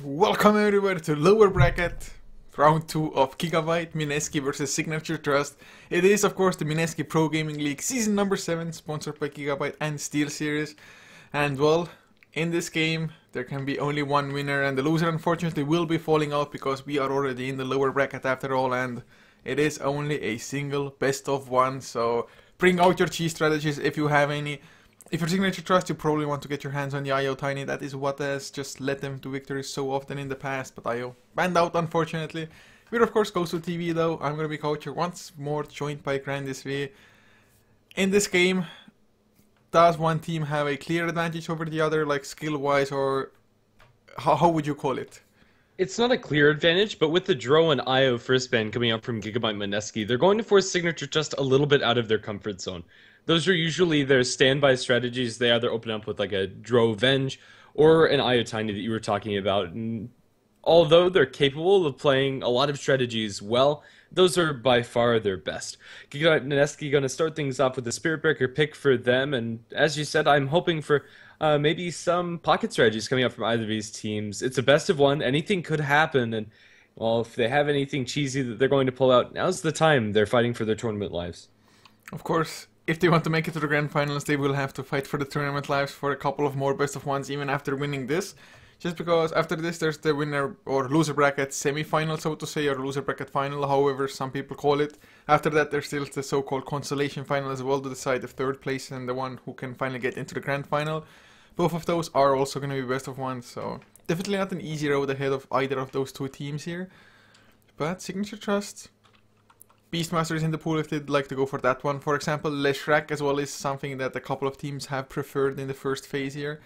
Welcome everybody to lower bracket, round 2 of Gigabyte, Mineski versus Sig.Trust. It is of course the Mineski Pro Gaming League season number 7, sponsored by Gigabyte and Steel Series. And well, in this game there can be only one winner, and the loser unfortunately will be falling out because we are already in the lower bracket after all, and it is only a single best of one. So bring out your cheese strategies if you have any. If you're Sig.Trust, you probably want to get your hands on the IO Tiny. That is what has just led them to victories so often in the past, but IO banned out unfortunately. We're of course goes to TV though. I'm gonna be coacher once more, joined by Grandis V. In this game, does one team have a clear advantage over the other, like skill-wise, or how would you call it? It's not a clear advantage, but with the Dro and IO first ban coming up from Gigabyte Mineski, they're going to force Sig.Trust a little bit out of their comfort zone. Those are usually their standby strategies. They either open up with like a Dro Venge or an IO Tiny that you were talking about. And although they're capable of playing a lot of strategies well, those are by far their best. Gigabyte Mineski going to start things off with a Spirit Breaker pick for them, and as you said, I'm hoping for maybe some pocket strategies coming up from either of these teams. It's a best of one. Anything could happen, and well, if they have anything cheesy that they're going to pull out, now's the time. They're fighting for their tournament lives. Of course, if they want to make it to the grand finals, they will have to fight for the tournament lives for a couple of more best of ones, even after winning this. Just because after this there's the winner or loser bracket semi-final, so to say, or loser bracket final, however some people call it. After that there's still the so-called consolation final as well, to decide the third place and the one who can finally get into the grand final. Both of those are also going to be best of one, so definitely not an easy road ahead of either of those two teams here. But Sig.Trust, Beastmaster is in the pool if they'd like to go for that one. For example, Leshrac as well is something that a couple of teams have preferred in the first phase here.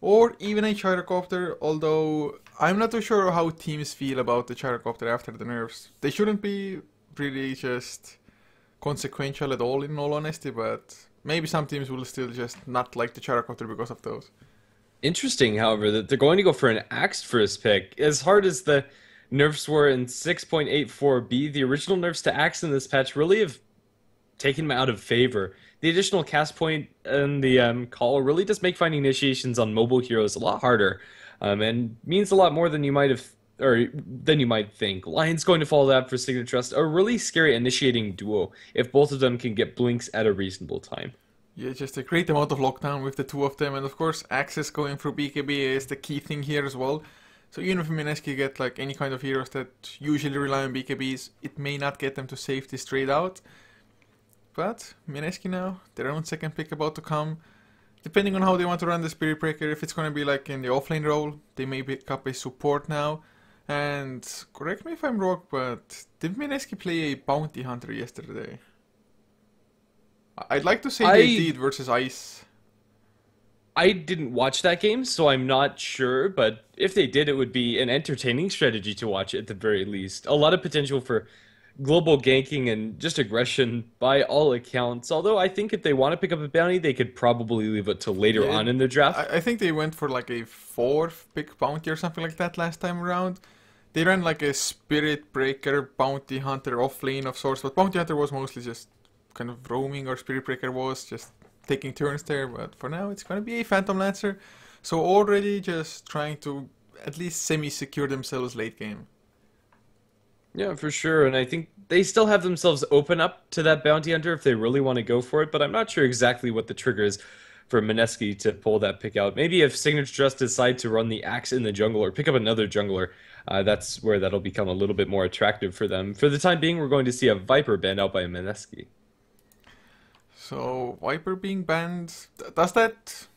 Or even a Gyrocopter, although I'm not too sure how teams feel about the Gyrocopter after the nerfs. They shouldn't be really just consequential at all, in all honesty, but maybe some teams will still just not like the Gyrocopter because of those. Interesting, however, that they're going to go for an Axe first pick. As hard as the nerfs were in 6.84b, the original nerfs to Axe in this patch really have taken them out of favor. The additional cast point and the call really does make finding initiations on mobile heroes a lot harder, and means a lot more than you might have, or than you might think. Lion's going to follow that for Sig.Trust, a really scary initiating duo if both of them can get blinks at a reasonable time. Yeah, just a great amount of lockdown with the two of them, and of course access going through BKB is the key thing here as well. So even if Mineski get like any kind of heroes that usually rely on BKBs, it may not get them to safety straight out. But Mineski now, their own second pick about to come. Depending on how they want to run the Spirit Breaker, if it's going to be like in the offlane role, they may pick up a support now. And correct me if I'm wrong, but did Mineski play a Bounty Hunter yesterday? I'd like to say they did versus Ice. I didn't watch that game, so I'm not sure, but if they did, it would be an entertaining strategy to watch at the very least. A lot of potential for global ganking and just aggression by all accounts, although I think if they want to pick up a bounty, they could probably leave it till later on in the draft. I think they went for like a 4th pick bounty or something like that last time around. They ran like a Spirit Breaker, Bounty Hunter offlane of sorts, but Bounty Hunter was mostly just kind of roaming, or Spirit Breaker was just taking turns there, but for now it's going to be a Phantom Lancer, so already just trying to at least semi-secure themselves late game. Yeah, for sure, and I think they still have themselves open up to that Bounty Hunter if they really want to go for it, but I'm not sure exactly what the trigger is for Mineski to pull that pick out. Maybe if Sig.Trust decide to run the Axe in the jungle or pick up another jungler, that's where that'll become a little bit more attractive for them. For the time being, we're going to see a Viper banned out by Mineski. So, Viper being banned, does that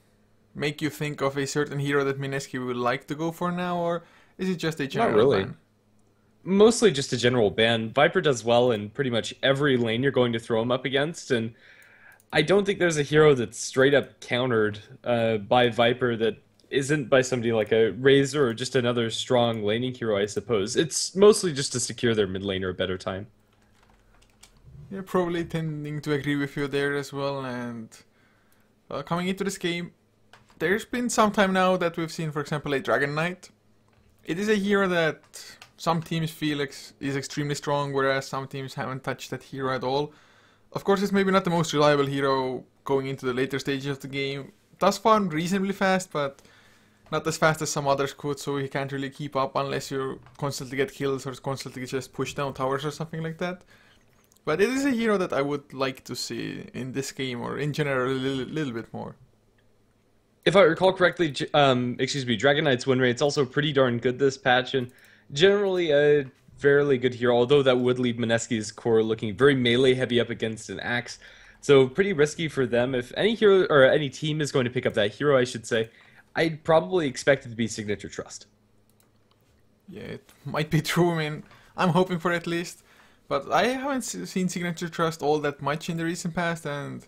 make you think of a certain hero that Mineski would like to go for now, or is it just a general Not really. ban? Mostly just a general ban. Viper does well in pretty much every lane you're going to throw him up against, and I don't think there's a hero that's straight up countered by Viper that isn't by somebody like a Razor or just another strong laning hero, I suppose. It's mostly just to secure their mid lane or a better time. Yeah, probably tending to agree with you there as well, and coming into this game, there's been some time now that we've seen, for example, a Dragon Knight. It is a hero that some teams feel is extremely strong, whereas some teams haven't touched that hero at all. Of course, it's maybe not the most reliable hero going into the later stages of the game. Does farm reasonably fast, but Not as fast as some others could, so he can't really keep up unless you constantly get kills or constantly just push down towers or something like that. But it is a hero that I would like to see in this game or in general a little bit more. If I recall correctly, Dragon Knight's win rate's also pretty darn good this patch, and generally a fairly good hero, although that would leave Mineski's core looking very melee heavy up against an axe. So pretty risky for them. If any hero or any team is going to pick up that hero, I should say, I'd probably expect it to be Sig.Trust. Yeah, it might be true. I mean, I'm hoping for it at least. But I haven't seen Sig.Trust all that much in the recent past, and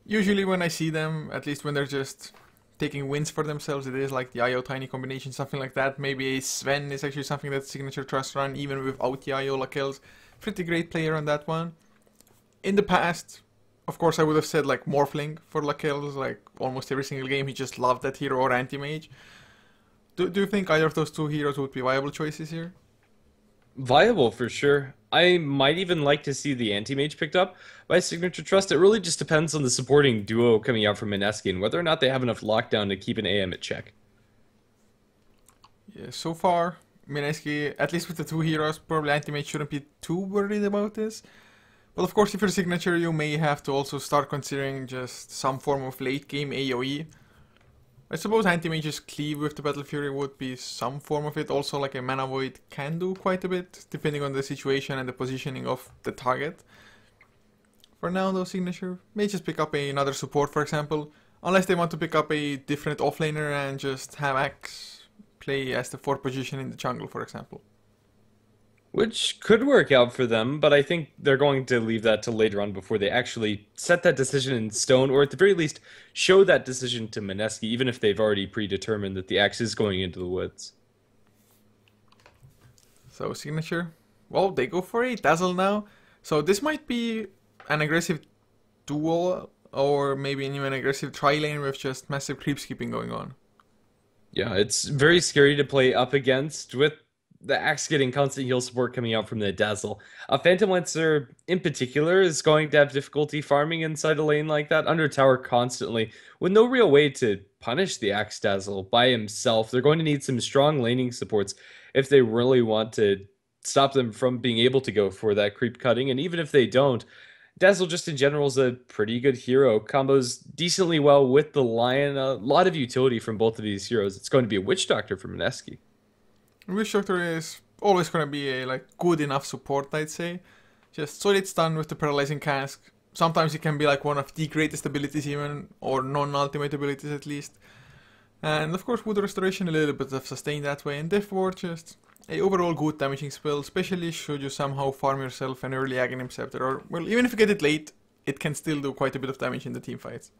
usually when I see them, at least when they're just taking wins for themselves, it is like the IO Tiny combination, something like that. Maybe a Sven is actually something that Sig.Trust run, even without the IO kills. Pretty great player on that one. In the past, of course, I would have said like Morphling for kills, like almost every single game. He just loved that hero, or Anti-Mage. Do you think either of those two heroes would be viable choices here? Viable for sure. I might even like to see the anti-mage picked up by Sig.Trust. It really just depends on the supporting duo coming out from Mineski and whether or not they have enough lockdown to keep an AM at check. Yeah, so far, Mineski, at least with the two heroes, probably Anti-Mage shouldn't be too worried about this. But of course, if you're Signature, you may have to also start considering just some form of late game AoE. I suppose Anti-Mage's cleave with the Battle Fury would be some form of it. Also, like a Mana Void can do quite a bit, depending on the situation and the positioning of the target. For now, though, Signature may just pick up another support, for example. Unless they want to pick up a different offlaner and just have Axe play as the 4th position in the jungle, for example. Which could work out for them, but I think they're going to leave that till later on before they actually set that decision in stone, or at the very least, show that decision to Mineski, even if they've already predetermined that the axe is going into the woods. So, Signature, well, they go for a Dazzle now. So this might be an aggressive duo, or maybe an even aggressive tri-lane with just massive creep skipping going on. Yeah, it's very scary to play up against with the axe getting constant heal support coming out from the Dazzle. A Phantom Lancer in particular is going to have difficulty farming inside a lane like that, under tower constantly, with no real way to punish the axe Dazzle by himself. They're going to need some strong laning supports if they really want to stop them from being able to go for that creep cutting, and even if they don't, Dazzle just in general is a pretty good hero. Combos decently well with the Lion. A lot of utility from both of these heroes. It's going to be a Witch Doctor from Mineski. Witch Doctor is always gonna be a good enough support, I'd say. Just solid stun with the paralyzing cask. Sometimes it can be like one of the greatest abilities even, or non-ultimate abilities at least. And of course Wood Restoration, a little bit of sustain that way, and Death Ward just a overall good damaging spell, especially should you somehow farm yourself an early Aghanim Scepter, or well, even if you get it late, it can still do quite a bit of damage in the team fights.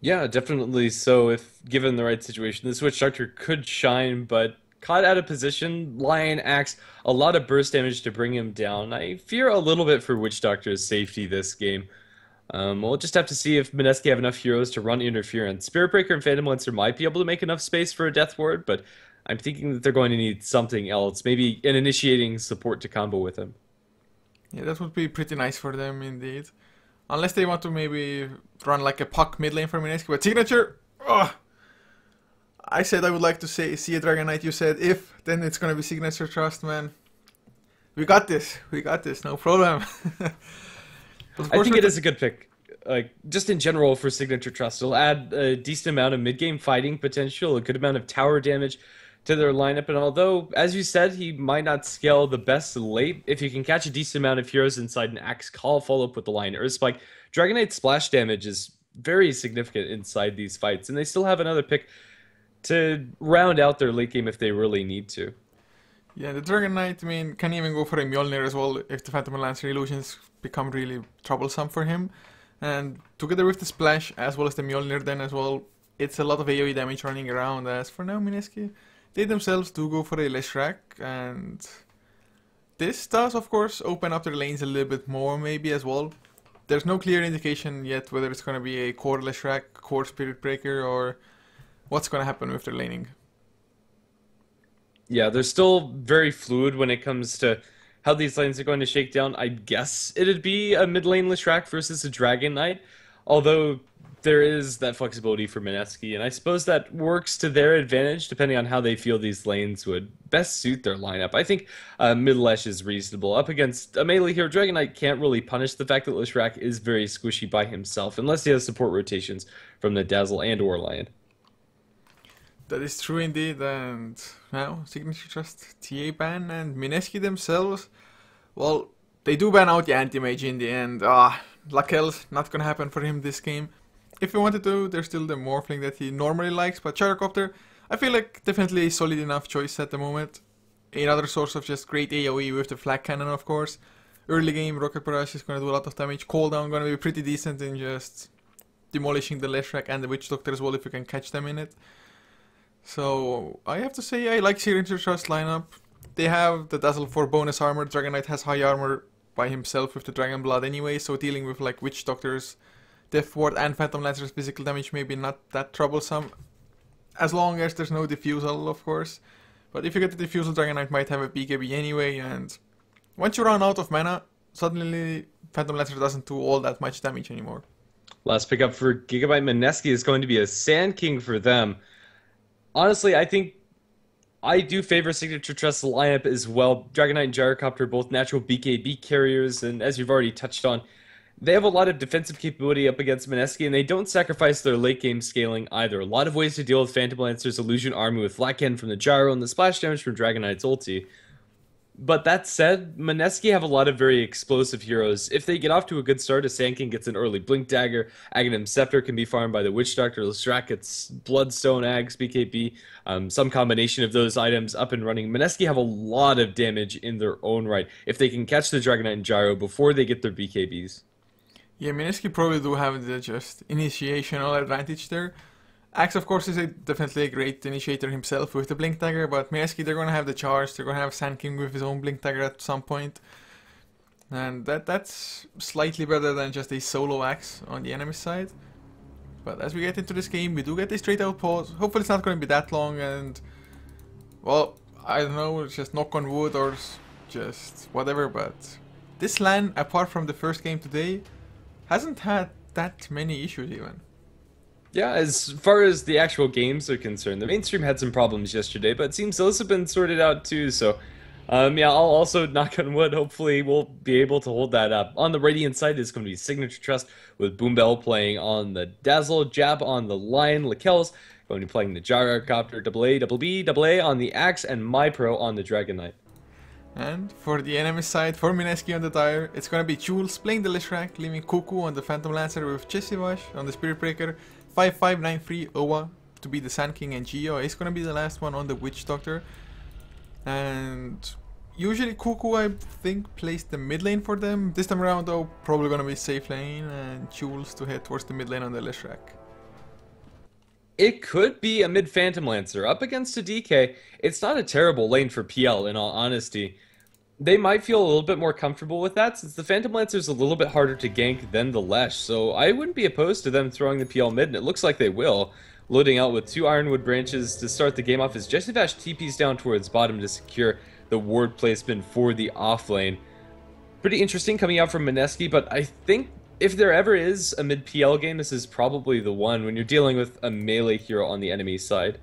Yeah, definitely. So if given the right situation, the Witch Doctor could shine, but caught out of position, Lion Axe, a lot of burst damage to bring him down. I fear a little bit for Witch Doctor's safety this game. We'll just have to see if Mineski have enough heroes to run interference. Spirit Breaker and Phantom Lancer might be able to make enough space for a Death Ward, but I'm thinking that they're going to need something else. Maybe an initiating support to combo with him. Yeah, that would be pretty nice for them indeed. Unless they want to maybe run like a Puck mid lane for Mineski, but Signature! Ugh. I said I would like to see a Dragon Knight, you said if, then it's gonna be Sig.Trust, man. We got this, no problem. I think it is a good pick. Like, just in general for Sig.Trust, it'll add a decent amount of mid-game fighting potential, a good amount of tower damage to their lineup, and although, as you said, he might not scale the best late, if you can catch a decent amount of heroes inside an Axe Call, follow up with the Lion Earth Spike, Dragon Knight's splash damage is very significant inside these fights, and they still have another pick to round out their late game if they really need to. Yeah, the Dragon Knight, I mean, can even go for a Mjolnir as well if the Phantom Lancer illusions become really troublesome for him. And together with the Splash, as well as the Mjolnir then as well, it's a lot of AoE damage running around. As for now, Mineski, they themselves do go for a Leshrac, and this does, of course, open up their lanes a little bit more maybe as well. There's no clear indication yet whether it's going to be a core Leshrac, core Spirit Breaker, or what's going to happen with their laning. Yeah, they're still very fluid when it comes to how these lanes are going to shake down. I guess it'd be a mid lane Leshrac versus a Dragon Knight. Although there is that flexibility for Mineski, and I suppose that works to their advantage depending on how they feel these lanes would best suit their lineup. I think mid-Lesh is reasonable. Up against a melee hero, Dragon Knight can't really punish the fact that Lishrak is very squishy by himself, unless he has support rotations from the Dazzle and or Lion. That is true indeed, and now Sig.Trust TA ban and Mineski themselves, well, they do ban out the anti-mage in the end. Lakel's not gonna happen for him this game. If he wanted to, there's still the Morphling that he normally likes, but Gyrocopter, I feel like definitely a solid enough choice at the moment. Another source of just great AoE with the Flak Cannon, of course. Early game, Rocket Barrage is gonna do a lot of damage. Cooldown gonna be pretty decent in just demolishing the Leshrac and the Witch Doctor as well if you can catch them in it. So, I have to say I like Sig.Trust lineup. They have the Dazzle for bonus armor. Dragon Knight has high armor by himself with the Dragon Blood anyway, so dealing with like Witch Doctors, Death Ward and Phantom Lancer's physical damage may be not that troublesome. As long as there's no Diffusal, of course. But if you get the Diffusal, Dragon Knight might have a BKB anyway, and once you run out of mana, suddenly Phantom Lancer doesn't do all that much damage anymore. Last pickup for Gigabyte Mineski is going to be a Sand King for them. Honestly, I think I do favor Sig.Trust lineup as well. Dragon Knight and Gyrocopter, both natural BKB carriers, and as you've already touched on, they have a lot of defensive capability up against Mineski, and they don't sacrifice their late game scaling either. A lot of ways to deal with Phantom Lancer's Illusion Army with Flat Cannon from the Gyro and the splash damage from Dragon Knight's ulti. But that said, Mineski have a lot of very explosive heroes. If they get off to a good start, a Sand King gets an early Blink Dagger, Aghanim Scepter can be farmed by the Witch Doctor, Lishrak gets Bloodstone, Ags, BKB, some combination of those items up and running. Mineski have a lot of damage in their own right if they can catch the Dragon Knight and Gyro before they get their BKBs. Yeah, Mineski probably do have the just initiational advantage there. Axe, of course, is definitely a great initiator himself with the Blink Dagger, but Mineski, they're going to have the charge, they're going to have Sand King with his own Blink Dagger at some point. And that's slightly better than just a solo Axe on the enemy side. But as we get into this game, we do get a straight out pause. Hopefully it's not going to be that long, and well, I don't know, just knock on wood or just whatever, but this LAN, apart from the first game today, hasn't had that many issues even. Yeah, as far as the actual games are concerned, the mainstream had some problems yesterday, but it seems those have been sorted out too, so yeah, I'll also knock on wood, hopefully we'll be able to hold that up. On the Radiant side is going to be Sig.Trust with Boombell playing on the Dazzle, Jab on the Lion, Lakel's going to be playing the Gyrocopter, AA on the Axe, and MyPro on the Dragon Knight. And for the enemy side, for Mineski on the Dire, it's gonna be Jules playing the Lishrak, leaving Cuckoo on the Phantom Lancer with Chesivash on the Spirit Breaker, 5593 Owa to be the Sand King, and Geo is gonna be the last one on the Witch Doctor. And usually Cuckoo, I think, plays the mid lane for them. This time around though, probably gonna be safe lane and Jules to head towards the mid lane on the Lishrak. It could be a mid Phantom Lancer up against a DK. It's not a terrible lane for PL in all honesty. They might feel a little bit more comfortable with that since the Phantom Lancer is a little bit harder to gank than the Lesh, so I wouldn't be opposed to them throwing the PL mid, and it looks like they will. Loading out with 2 Ironwood branches to start the game off as Jessivash TP's down towards bottom to secure the ward placement for the off lane. Pretty interesting coming out from Mineski, but I think if there ever is a mid PL game, this is probably the one when you're dealing with a melee hero on the enemy side.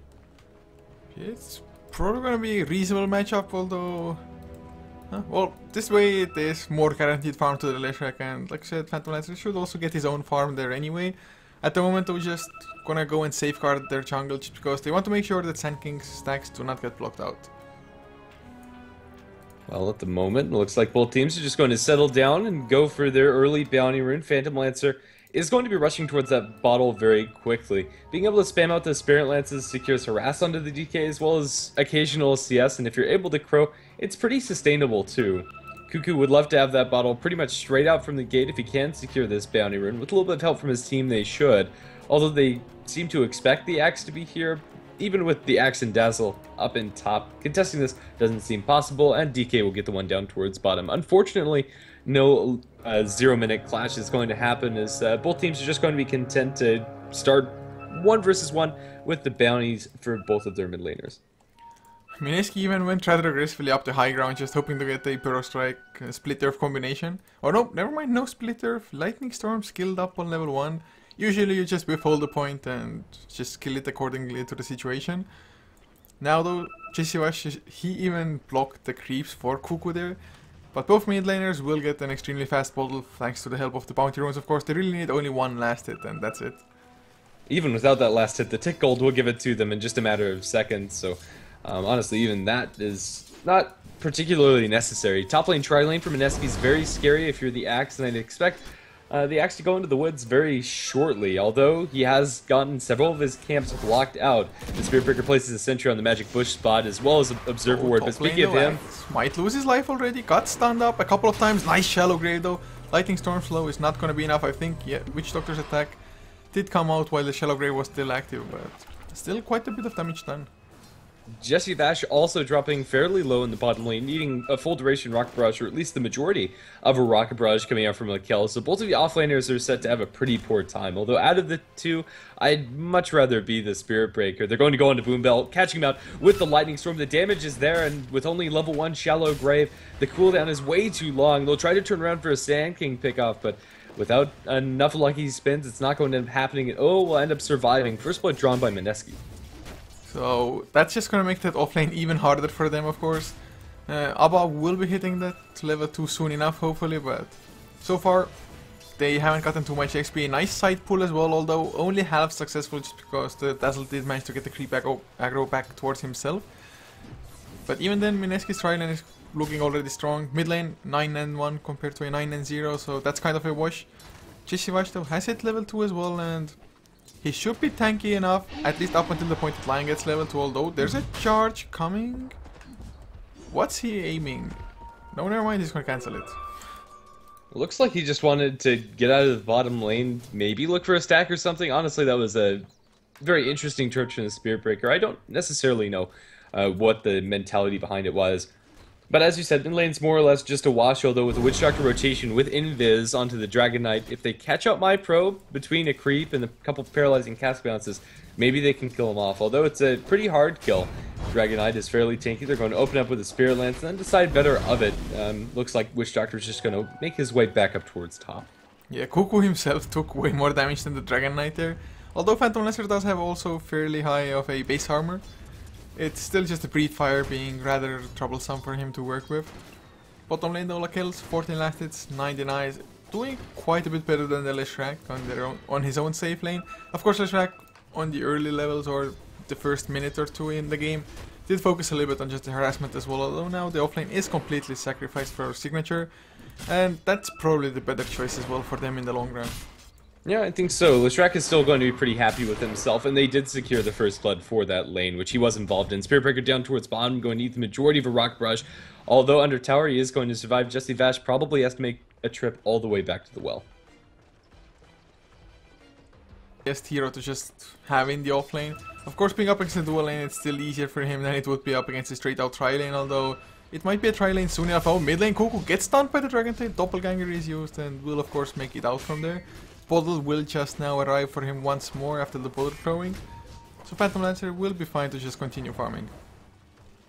It's probably gonna be a reasonable matchup, although well, this way it is more guaranteed farm to the Leshrac, and like I said, Phantom Lancer should also get his own farm there anyway. At the moment, we're just gonna go and safeguard their jungle just because they want to make sure that Sand King's stacks do not get blocked out. Well, at the moment, it looks like both teams are just going to settle down and go for their early bounty rune. Phantom Lancer is going to be rushing towards that bottle very quickly. Being able to spam out the Spirit Lances secures harass onto the DK as well as occasional CS, and if you're able to crow, it's pretty sustainable too. Cuckoo would love to have that bottle pretty much straight out from the gate if he can secure this bounty rune. With a little bit of help from his team, they should. Although they seem to expect the Axe to be here, even with the Axe and Dazzle up in top, contesting this doesn't seem possible, and DK will get the one down towards bottom. Unfortunately, no 0-minute clash is going to happen, as both teams are just going to be content to start 1 versus 1 with the bounties for both of their mid laners. Mineski even went rather aggressively up the high ground, just hoping to get a Burrow Strike Split Earth combination. Oh no, never mind, no Split Earth. Lightning Storm skilled up on level 1. Usually you just withhold the point and just kill it accordingly to the situation. Now though, JCVash, he even blocked the creeps for Cuckoo there. But both mid laners will get an extremely fast bottle thanks to the help of the bounty runes, of course. They really need only one last hit and that's it. Even without that last hit, the tick gold will give it to them in just a matter of seconds, so honestly, even that is not particularly necessary. Top lane, tri lane for Mineski is very scary if you're the Axe, and I'd expect the Axe to go into the woods very shortly, although he has gotten several of his camps blocked out. The Spirit Breaker places a sentry on the Magic Bush spot as well as an Observer Ward, but speaking of him... Might lose his life already, got stunned up a couple of times, nice shallow grave though. Lightning Storm Slow is not gonna be enough, I think. Yeah, Witch Doctor's attack did come out while the shallow grave was still active, but still quite a bit of damage done. JCVash also dropping fairly low in the bottom lane, needing a full duration Rocket Barrage, or at least the majority of a Rocket Barrage coming out from Lakel. So both of the offlaners are set to have a pretty poor time. Although out of the two, I'd much rather be the Spirit Breaker. They're going to go into Boom Belt, catching him out with the Lightning Storm. The damage is there, and with only level 1 Shallow Grave, the cooldown is way too long. They'll try to turn around for a Sand King pickoff, but without enough lucky spins, it's not going to end up happening. Oh, we'll end up surviving. First blood drawn by Mineski. So that's just gonna make that offlane even harder for them, of course. Abba will be hitting that level 2 soon enough, hopefully, but so far they haven't gotten too much XP. Nice side pull as well, although only half successful just because the Dazzle did manage to get the creep aggro back towards himself. But even then, Mineski's tri-lane is looking already strong. Mid lane 9-1 compared to a 9-0, so that's kind of a wash. JCVash though has hit level 2 as well, and he should be tanky enough, at least up until the point that Lion gets level 2, although there's a charge coming. What's he aiming? No, never mind, he's gonna cancel it. Looks like he just wanted to get out of the bottom lane, maybe look for a stack or something. Honestly, that was a very interesting church from the Spirit Breaker. I don't necessarily know what the mentality behind it was. But as you said, mid lane's more or less just a wash, although with the Witch Doctor rotation with Invis onto the Dragon Knight, if they catch out my probe between a creep and a couple of paralyzing cast bounces, maybe they can kill him off. Although it's a pretty hard kill. Dragon Knight is fairly tanky. They're going to open up with a Spirit Lance and then decide better of it. Looks like Witch Doctor is just going to make his way back up towards top. Yeah, Cuckoo himself took way more damage than the Dragon Knight there. Although Phantom Lancer does have also fairly high of a base armor, it's still just a Breathe Fire being rather troublesome for him to work with. Bottom lane though, kills, 14 last hits, 9 denies, doing quite a bit better than the Leshrac on his own safe lane. Of course, Leshrac on the early levels or the first minute or two in the game did focus a little bit on just the harassment as well, although now the offlane is completely sacrificed for Signature, and that's probably the better choice as well for them in the long run. Yeah, I think so. Leshrac is still going to be pretty happy with himself, and they did secure the first blood for that lane, which he was involved in. Spirit Breaker down towards bottom, going to need the majority of a Rock Barrage. Although under tower he is going to survive, JCVash probably has to make a trip all the way back to the well. Best hero to just have in the offlane. Of course, being up against the dual lane, it's still easier for him than it would be up against a straight out tri-lane, although it might be a tri-lane soon enough. Oh, mid lane Cuckoo gets stunned by the Dragon Tail, Doppelganger is used and will of course make it out from there. Bottle will just now arrive for him once more after the bullet throwing, so Phantom Lancer will be fine to just continue farming.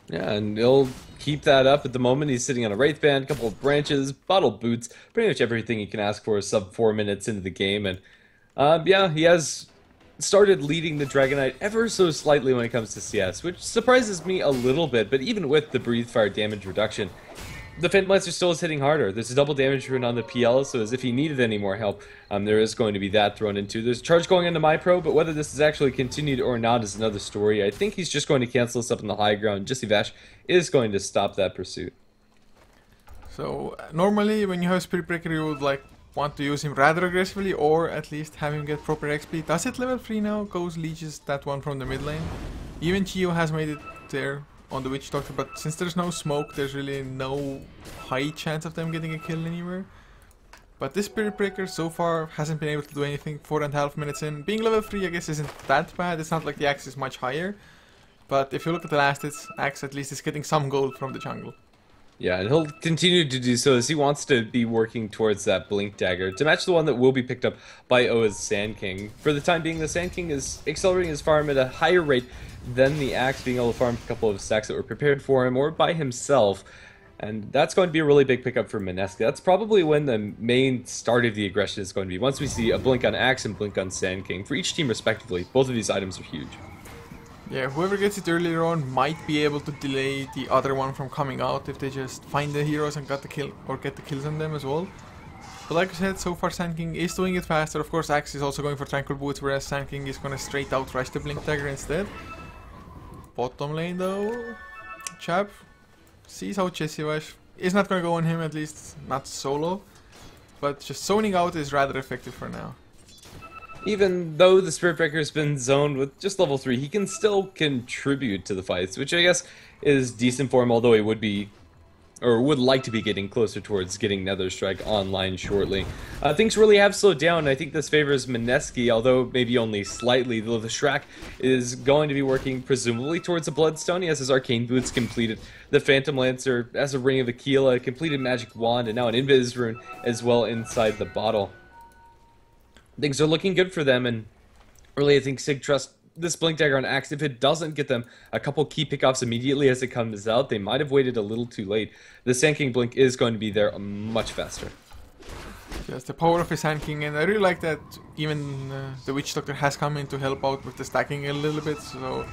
Yeah, and he'll keep that up at the moment. He's sitting on a Wraith Band, a couple of branches, bottle boots, pretty much everything you can ask for sub 4 minutes into the game, and yeah, he has started leading the Dragon Knight ever so slightly when it comes to CS, which surprises me a little bit, but even with the Breathe Fire damage reduction, the Phantom Lancer still is hitting harder. There's a double damage rune on the PL, so as if he needed any more help, there is going to be that thrown into. There's a charge going into my pro, but whether this is actually continued or not is another story. I think he's just going to cancel this up on the high ground. JCVash is going to stop that pursuit. So normally when you have Spirit Breaker, you would want to use him rather aggressively, or at least have him get proper XP. Does it level 3 now? Goes leeches that one from the mid lane. Even Chio has made it there on the Witch Doctor, but since there's no smoke, there's really no high chance of them getting a kill anywhere. But this Spirit Breaker so far hasn't been able to do anything 4.5 minutes in. Being level 3 I guess isn't that bad, it's not like the Axe is much higher. But if you look at the last hits, Axe at least is getting some gold from the jungle. Yeah, and he'll continue to do so as he wants to be working towards that Blink Dagger to match the one that will be picked up by Oa's Sand King. For the time being, the Sand King is accelerating his farm at a higher rate than the Axe, being able to farm a couple of stacks that were prepared for him or by himself. And that's going to be a really big pickup for Mineski. That's probably when the main start of the aggression is going to be. Once we see a Blink on Axe and Blink on Sand King, for each team respectively, both of these items are huge. Yeah, whoever gets it earlier on might be able to delay the other one from coming out if they just find the heroes and got the kill or get the kills on them as well. But like I said, so far Sand King is doing it faster. Of course, Axe is also going for Tranquil Boots, whereas Sand King is going to straight out rush the Blink Dagger instead. Bottom lane though, Chap sees how Chesivash is not going to go on him, at least not solo. But just zoning out is rather effective for now. Even though the Spirit Breaker has been zoned with just level 3, he can still contribute to the fights, which I guess is decent for him, although he would be, or would like to be getting closer towards getting Nether Strike online shortly. Things really have slowed down, and I think this favors Mineski, although maybe only slightly, though the Shrek is going to be working presumably towards a Bloodstone. He has his Arcane Boots completed, the Phantom Lancer has a Ring of Aquila, completed Magic Wand, and now an Invis Rune as well inside the bottle. Things are looking good for them, and really I think Sig.Trust, this Blink Dagger on Axe, if it doesn't get them a couple key pickoffs immediately as it comes out, they might have waited a little too late. The Sand King Blink is going to be there much faster. Yes, the power of his Sand King, and I really like that even the Witch Doctor has come in to help out with the stacking a little bit, so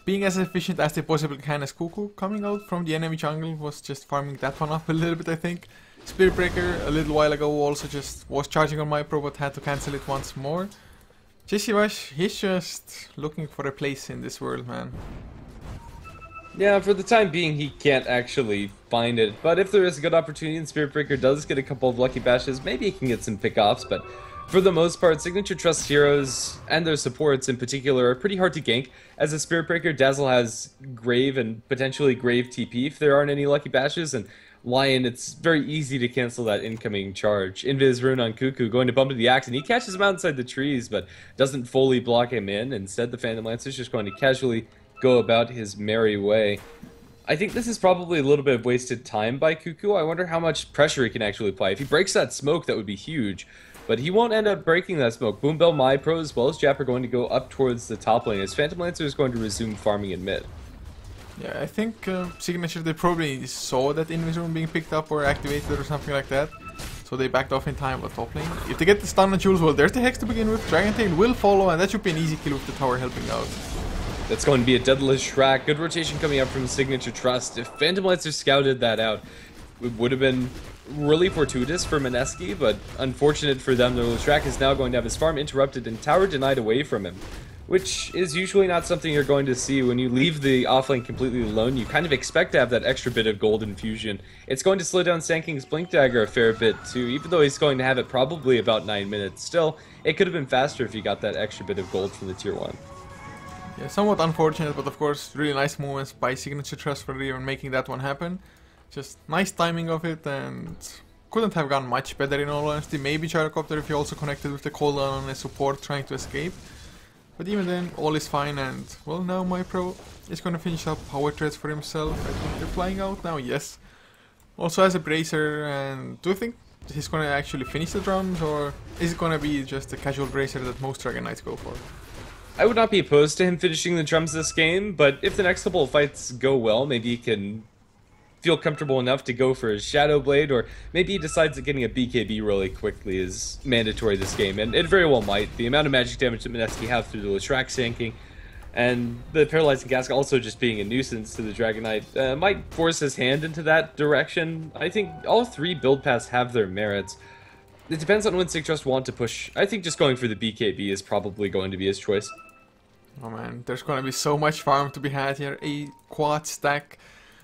being as efficient as they possibly can as Cuckoo coming out from the enemy jungle was just farming that one up a little bit, I think. Spirit Breaker a little while ago also just was charging on my pro but had to cancel it once more. Chesivash, he's just looking for a place in this world, man. Yeah, for the time being he can't actually find it, but if there is a good opportunity and Spirit Breaker does get a couple of lucky bashes, maybe he can get some pickoffs, but for the most part, Sig.Trust heroes and their supports in particular are pretty hard to gank. As a Spirit Breaker, Dazzle has Grave and potentially Grave TP if there aren't any lucky bashes, and Lion, it's very easy to cancel that incoming charge. Invis Rune on Cuckoo going to bump into the Axe, and he catches him outside the trees, but doesn't fully block him in. Instead, the Phantom Lancer is just going to casually go about his merry way. I think this is probably a little bit of wasted time by Cuckoo. I wonder how much pressure he can actually apply. If he breaks that smoke, that would be huge. But he won't end up breaking that smoke. Boombell, MyPro, as well as Jap are going to go up towards the top lane, as Phantom Lancer is going to resume farming in mid. Yeah, I think Signature, they probably saw that Invis Rune being picked up or activated or something like that. So they backed off in time on top lane. If they get the stun on Jules, well, there's the Hex to begin with. Dragon Tail will follow, and that should be an easy kill with the tower helping out. That's going to be a Deadless Shrek. Good rotation coming up from Sig.Trust. If Phantom Lancer scouted that out, it would have been really fortuitous for Mineski, but unfortunate for them. The Shrek is now going to have his farm interrupted and tower denied away from him, which is usually not something you're going to see. When you leave the offlane completely alone, you kind of expect to have that extra bit of gold infusion. It's going to slow down Sand King's Blink Dagger a fair bit too, even though he's going to have it probably about 9 minutes. Still, it could have been faster if you got that extra bit of gold from the tier 1. Yeah, somewhat unfortunate, but of course really nice movements by Sig.Trust for even making that one happen. Just nice timing of it, and couldn't have gone much better in all honesty. Maybe Gyrocopter if he also connected with the cooldown on a support trying to escape. But even then, all is fine, and well, now MyPro is gonna finish up power threads for himself. I think they're flying out now, yes. Also has a bracer, and do you think he's gonna actually finish the drums, or is it gonna be just a casual bracer that most Dragon Knights go for? I would not be opposed to him finishing the drums this game, but if the next couple of fights go well, maybe he can feel comfortable enough to go for his Shadow Blade, or maybe he decides that getting a BKB really quickly is mandatory this game, and it very well might. The amount of magic damage that Mineski have through the Leshrac Sand King, and the Paralyzing Cask also just being a nuisance to the Dragon Knight, might force his hand into that direction. I think all three build paths have their merits. It depends on when Sig.Trust want to push. I think just going for the BKB is probably going to be his choice. Oh man, there's gonna be so much farm to be had here. A quad stack.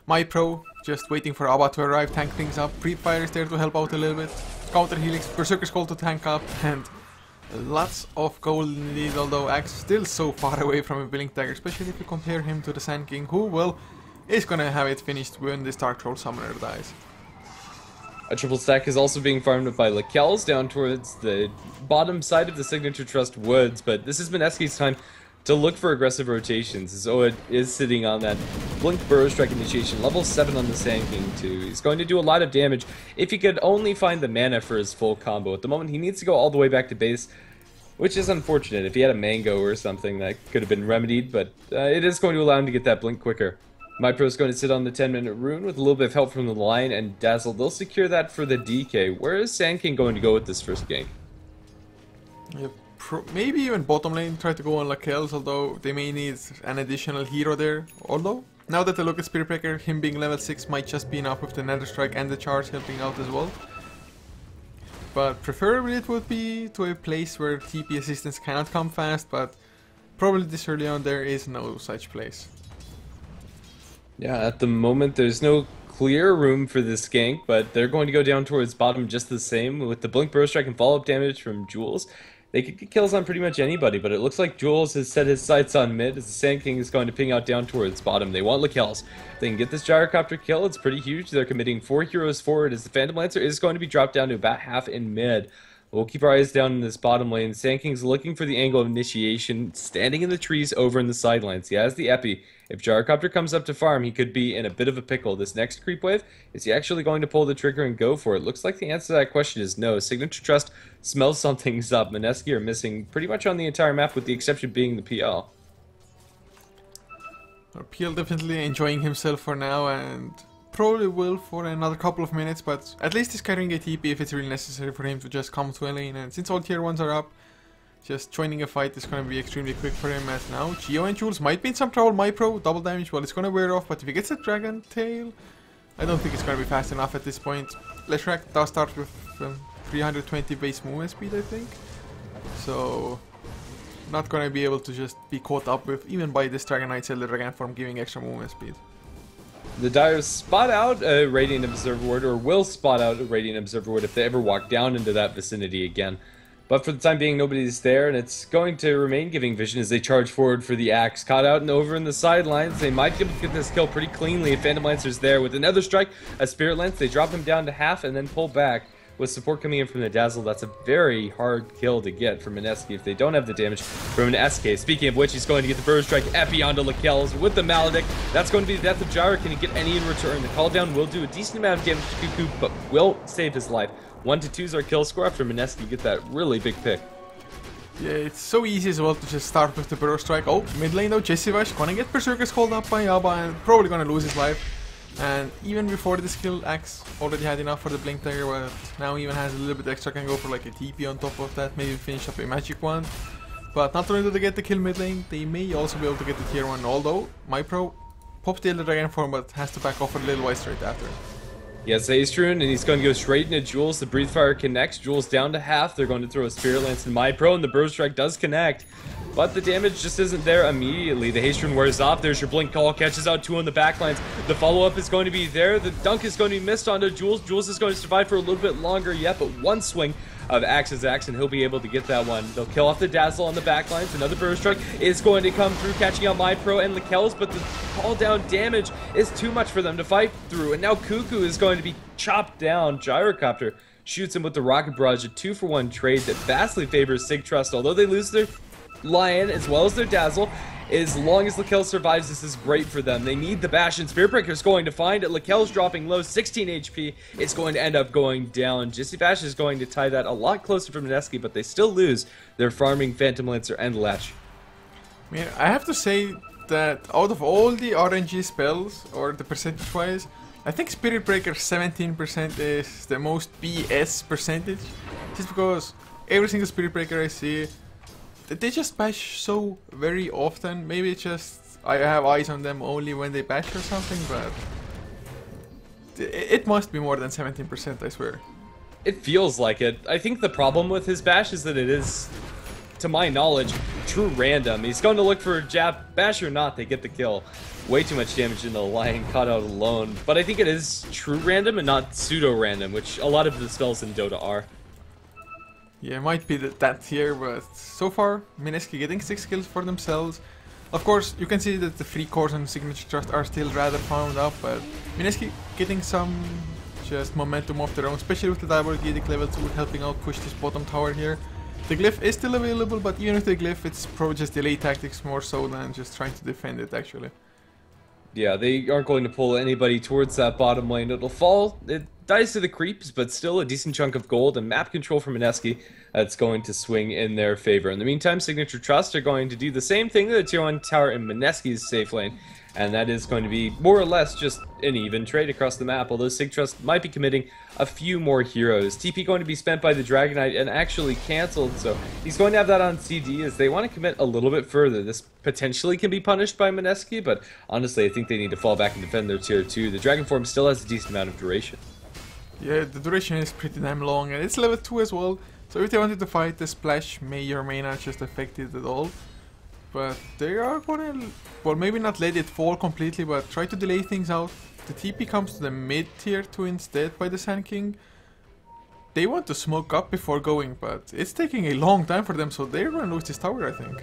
MyPro just waiting for Abba to arrive, tank things up. Pre-fire is there to help out a little bit. Counter Helix, Berserker's Call to tank up, and lots of gold indeed, although Axe still so far away from a Blink Dagger, especially if you compare him to the Sand King, who, well, is gonna have it finished when this Dark Troll Summoner dies. A triple stack is also being farmed up by Lakels down towards the bottom side of the Sig.Trust woods, but this is Mineski's time to look for aggressive rotations, as Oa is sitting on that Blink Burrow Strike initiation, level 7 on the Sand King too. He's going to do a lot of damage if he could only find the mana for his full combo. At the moment, he needs to go all the way back to base, which is unfortunate. If he had a mango or something, that could have been remedied, but it is going to allow him to get that blink quicker. MyPro is going to sit on the 10-minute rune with a little bit of help from the Lion and Dazzle. They'll secure that for the DK. Where is Sand King going to go with this first gank? Yep. Maybe even bottom lane try to go on Lakel's, although they may need an additional hero there. Although, now that I look at Spirit Breaker, him being level 6 might just be enough with the Nether Strike and the charge helping out as well. But preferably it would be to a place where TP assistance cannot come fast, but probably this early on there is no such place. Yeah, at the moment there's no clear room for this gank, but they're going to go down towards bottom just the same. With the Blink Burrow Strike and follow-up damage from Jules, they could get kills on pretty much anybody, but it looks like Jules has set his sights on mid as the Sand King is going to ping out down towards bottom. They want Lakel's. If they can get this Gyrocopter kill, it's pretty huge. They're committing 4 heroes forward as the Phantom Lancer is going to be dropped down to about half in mid. We'll keep our eyes down in this bottom lane. Sand King's looking for the angle of initiation, standing in the trees over in the sidelines. He has the Epi. If Gyrocopter comes up to farm, he could be in a bit of a pickle. This next creep wave, is he actually going to pull the trigger and go for it? Looks like the answer to that question is no. Sig.Trust smells something's up. Mineski are missing pretty much on the entire map, with the exception being the PL. PL definitely enjoying himself for now, and probably will for another couple of minutes, but at least he's carrying a TP if it's really necessary for him to just come to a lane. And since all tier 1s are up, just joining a fight is going to be extremely quick for him. As now Geo and Jules might be in some trouble. MyPro, double damage, well, it's going to wear off, but if he gets a Dragon Tail, I don't think it's going to be fast enough at this point. Leshrac does start with 320 base movement speed, I think, so not going to be able to just be caught up with, even by this Dragon Knight Zelda Dragon form giving extra movement speed. The Dyers spot out a Radiant Observer Ward, or will spot out a Radiant Observer Ward if they ever walk down into that vicinity again. But for the time being, nobody's there, and it's going to remain giving vision as they charge forward for the axe. Caught out and over in the sidelines. They might be able to get this kill pretty cleanly if Phantom Lancer's there. With another strike, a Spirit Lance, they drop him down to half and then pull back. With support coming in from the Dazzle, that's a very hard kill to get from Mineski if they don't have the damage from an SK. Speaking of which, he's going to get the Burrow Strike Epi onto Lakel's with the Maledict. That's going to be the death of Gyro. Can he get any in return? The call down will do a decent amount of damage to Cuckoo, but will save his life. 1 to 2 is our kill score after Mineski get that really big pick. Yeah, it's so easy as well to just start with the Burrow Strike. Oh, mid lane though, Jessivash gonna get Berserkers called up by Yaba and probably gonna lose his life. And even before this kill, Axe already had enough for the Blink Dagger, but now even has a little bit extra, can go for like a TP on top of that, maybe finish up a magic one. But not only do they get the kill mid lane, they may also be able to get the tier 1, although MyPro pops the Elder Dragon form but has to back off a little while straight after. He has Haste Rune, and he's going to go straight into Jules. The Breathe Fire connects. Jules down to half. They're going to throw a Spirit Lance in MyPro, and the Burrow Strike does connect. But the damage just isn't there immediately. The Haste Rune wears off. There's your Blink Call. Catches out 2 on the backlines. The follow-up is going to be there. The dunk is going to be missed onto Jules. Jules is going to survive for a little bit longer yet, but one swing of Axe's axe, and he'll be able to get that one. They'll kill off the Dazzle on the backlines. Another Burrow Strike is going to come through, catching out MyPro and Lakel's, but the call down damage is too much for them to fight through. And now Cuckoo is going to be chopped down. Gyrocopter shoots him with the Rocket Barrage, a 2-for-1 trade that vastly favors Sig.Trust. Although they lose their Lion as well as their Dazzle, as long as Lakel survives, this is great for them. They need the bash, and Spirit Breaker's going to find it. Lakel's dropping low, 16 HP. It's going to end up going down. Jesse Bash is going to tie that a lot closer from Mineski, but they still lose their farming Phantom Lancer and Latch. I mean, I have to say that out of all the RNG spells, or the percentage-wise, I think Spirit Breaker 17% is the most BS percentage. Just because every single Spirit Breaker I see, they just bash so very often. Maybe it's just I have eyes on them only when they bash or something, but it must be more than 17%, I swear. It feels like it. I think the problem with his bash is that it is, to my knowledge, true random. He's going to look for a jab, bash or not, they get the kill. Way too much damage in the Lion, caught out alone. But I think it is true random and not pseudo random, which a lot of the spells in Dota are. Yeah, it might be that here, but so far, Mineski getting 6 kills for themselves. Of course, you can see that the free cores on Sig.Trust are still rather found up, but Mineski getting some just momentum of their own, especially with the Diabolic level 2 helping out push this bottom tower here. The glyph is still available, but even with the glyph, it's probably just delay tactics more so than just trying to defend it, actually. Yeah, they aren't going to pull anybody towards that bottom lane. It'll fall. It dies to the creeps, but still a decent chunk of gold and map control from Mineski that's going to swing in their favor. In the meantime, Sig.Trust are going to do the same thing to the tier 1 tower in Mineski's safe lane, and that is going to be more or less just an even trade across the map, although Sig.Trust might be committing a few more heroes. TP going to be spent by the Dragon Knight and actually cancelled, so he's going to have that on CD as they want to commit a little bit further. This potentially can be punished by Mineski, but honestly I think they need to fall back and defend their tier 2. The Dragon form still has a decent amount of duration. Yeah, the duration is pretty damn long, and it's level 2 as well, so if they wanted to fight, the splash may or may not just affect it at all. But they are gonna, well, maybe not let it fall completely, but try to delay things out. The TP comes to the mid tier 2 instead by the Sand King. They want to smoke up before going, but it's taking a long time for them, so they're gonna lose this tower, I think.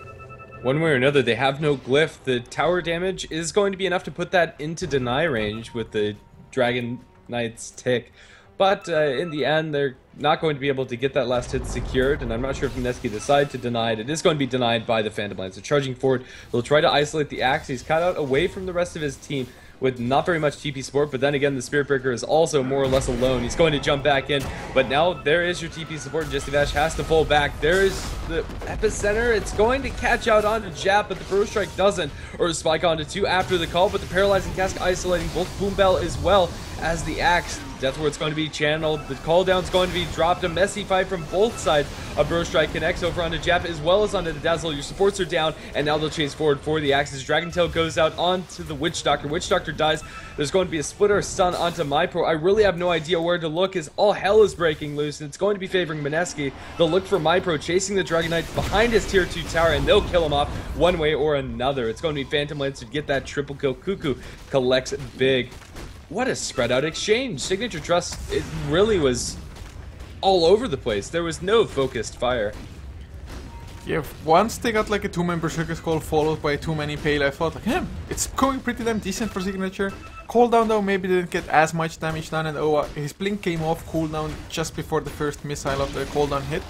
One way or another, they have no glyph. The tower damage is going to be enough to put that into deny range with the Dragon Knight's tick. But in the end, they're not going to be able to get that last hit secured, and I'm not sure if Mineski decide to deny it. It is going to be denied by the Phantom Lance. So charging forward, they'll try to isolate the Axe. He's cut out away from the rest of his team with not very much TP support, but then again, the Spirit Breaker is also more or less alone. He's going to jump back in, but now there is your TP support, and JustVash has to pull back. There is the Epicenter. It's going to catch out onto Jap, but the Burrow Strike doesn't, or Spike onto 2 after the call, but the Paralyzing Cask isolating both Boom Bell as well as the Axe. Deathward's going to be channeled. The call down's going to be dropped. A messy fight from both sides. A Burrow Strike connects over onto Jap as well as onto the Dazzle. Your supports are down, and now they'll chase forward for the Axes. Dragon Tail goes out onto the Witch Doctor. Witch Doctor dies. There's going to be a splitter stun onto MyPro. I really have no idea where to look as all hell is breaking loose, and it's going to be favoring Mineski. They'll look for MyPro chasing the Dragon Knight behind his tier 2 tower, and they'll kill him off one way or another. It's going to be Phantom Lance to get that triple kill. Cuckoo collects big. What a spread out exchange. Sig.Trust, it really was all over the place. There was no focused fire. Yeah, once they got like a 2-member circus call followed by too many pale, I thought like, it's going pretty damn decent for Signature. Cooldown though maybe didn't get as much damage done, and his blink came off cooldown just before the first missile of the cooldown hit.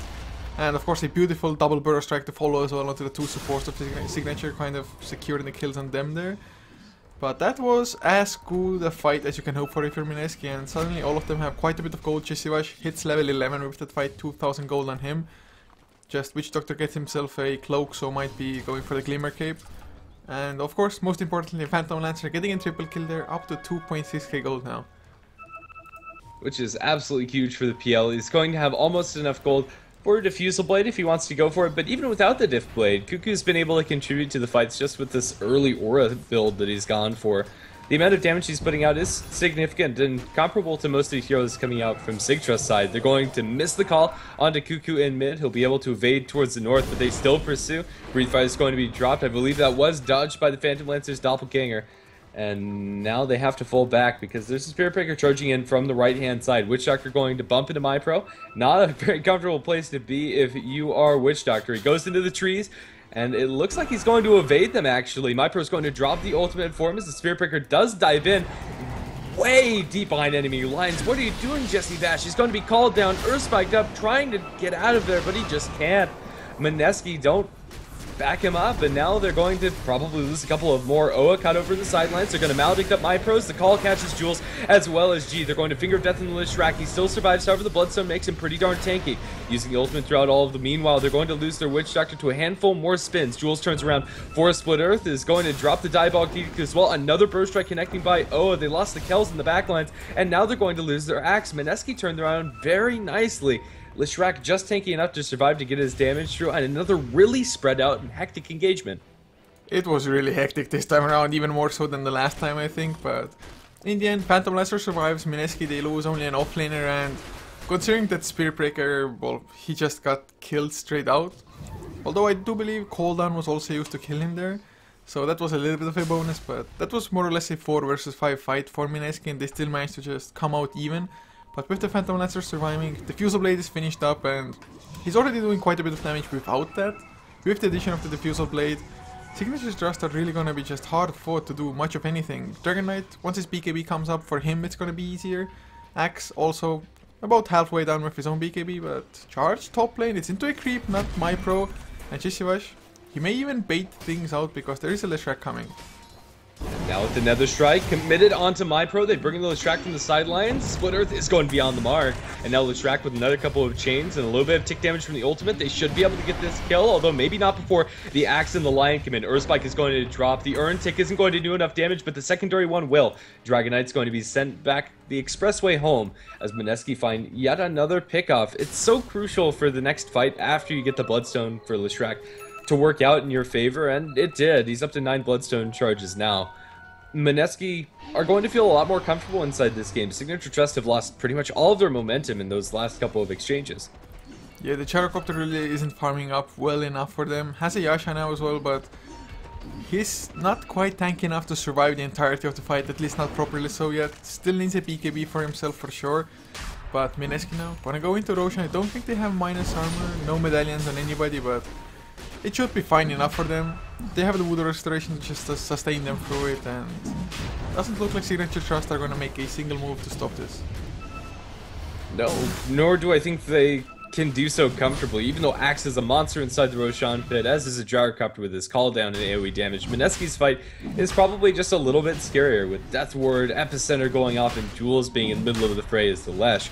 And of course a beautiful double Burrow Strike to follow as well onto the 2 supports of Signature, kind of securing the kills on them there. But that was as good a fight as you can hope for if you're Mineski, and suddenly all of them have quite a bit of gold. JustVash hits level 11 with that fight, 2000 gold on him. Just Witch Doctor gets himself a cloak, so might be going for the Glimmer Cape. And of course, most importantly, Phantom Lancer getting a triple kill there, up to 2.6k gold now. Which is absolutely huge for the PL. He's going to have almost enough gold for a Diffusal Blade if he wants to go for it, but even without the Diff Blade, Cuckoo's been able to contribute to the fights just with this early Aura build that he's gone for. The amount of damage he's putting out is significant and comparable to most of the heroes coming out from Sig.Trust side. They're going to miss the call onto Cuckoo in mid. He'll be able to evade towards the north, but they still pursue. Breathe Fire is going to be dropped. I believe that was dodged by the Phantom Lancer's Doppelganger. And now they have to fall back because there's a Spirit Breaker charging in from the right-hand side. Witch Doctor going to bump into MyPro. Not a very comfortable place to be if you are Witch Doctor. He goes into the trees, and it looks like he's going to evade them, actually. MyPro's going to drop the ultimate form as the Spirit Breaker does dive in way deep behind enemy lines. What are you doing, JustVash? He's going to be called down, Earth spiked up, trying to get out of there, but he just can't. Mineski don't back him up, and now they're going to probably lose a couple of more. Oa cut over the sidelines. They're going to maledict up MyPros. The call catches Jules as well as G. They're going to Finger of Death in the Lishrak. He still survives, however the Bloodstone makes him pretty darn tanky. Using the ultimate throughout all of the meanwhile, they're going to lose their Witch Doctor to a handful more spins. Jules turns around for a Split Earth, is going to drop the Diabolic Edict as well. Another Burst Strike connecting by Oa. They lost the Kells in the backlines, and now they're going to lose their Axe. Mineski turned around very nicely. Lishrak just tanky enough to survive to get his damage through, and another really spread out and hectic engagement. It was really hectic this time around, even more so than the last time I think, but in the end Phantom Lancer survives. Mineski, they lose only an offlaner, and considering that Spirit Breaker, well, he just got killed straight out. Although I do believe cooldown was also used to kill him there, so that was a little bit of a bonus, but that was more or less a 4 versus 5 fight for Mineski, and they still managed to just come out even. But with the Phantom Lancer surviving, the Diffusal Blade is finished up, and he's already doing quite a bit of damage without that. With the addition of the Diffusal Blade, Sig.Trust are really gonna be just hard fought to do much of anything. Dragon Knight, once his BKB comes up, for him it's gonna be easier. Axe also about halfway down with his own BKB, but charge top lane, it's into a creep, not MyPro. And JustVash, he may even bait things out because there is a Lishrak coming. Now with the Nether Strike committed onto MyPro, they bring in the Leshrac from the sidelines. Split Earth is going beyond the mark. And now Leshrac with another couple of chains and a little bit of tick damage from the ultimate. They should be able to get this kill, although maybe not before the Axe and the Lion come in. Earth Spike is going to drop. The Urn Tick isn't going to do enough damage, but the secondary one will. Dragon Knight's going to be sent back the expressway home as Mineski find yet another pickoff. It's so crucial for the next fight after you get the Bloodstone for Leshrac to work out in your favor, and it did. He's up to 9 Bloodstone charges now. Mineski are going to feel a lot more comfortable inside this game. Sig.Trust have lost pretty much all of their momentum in those last couple of exchanges. Yeah, the Gyrocopter really isn't farming up well enough for them. Has a Yasha now as well, but he's not quite tanky enough to survive the entirety of the fight, at least not properly so yet. Still needs a BKB for himself for sure. But Mineski now gonna go into Roshan. I don't think they have minus armor, no medallions on anybody, but it should be fine enough for them. They have the Voodoo Restoration just to sustain them through it, and doesn't look like Sig.Trust are gonna make a single move to stop this. No, nor do I think they can do so comfortably, even though Axe is a monster inside the Roshan pit, as is a Gyrocopter with his call down and AoE damage. Mineski's fight is probably just a little bit scarier, with Death Ward, Epicenter going off, and Jules being in the middle of the fray as the Lesh.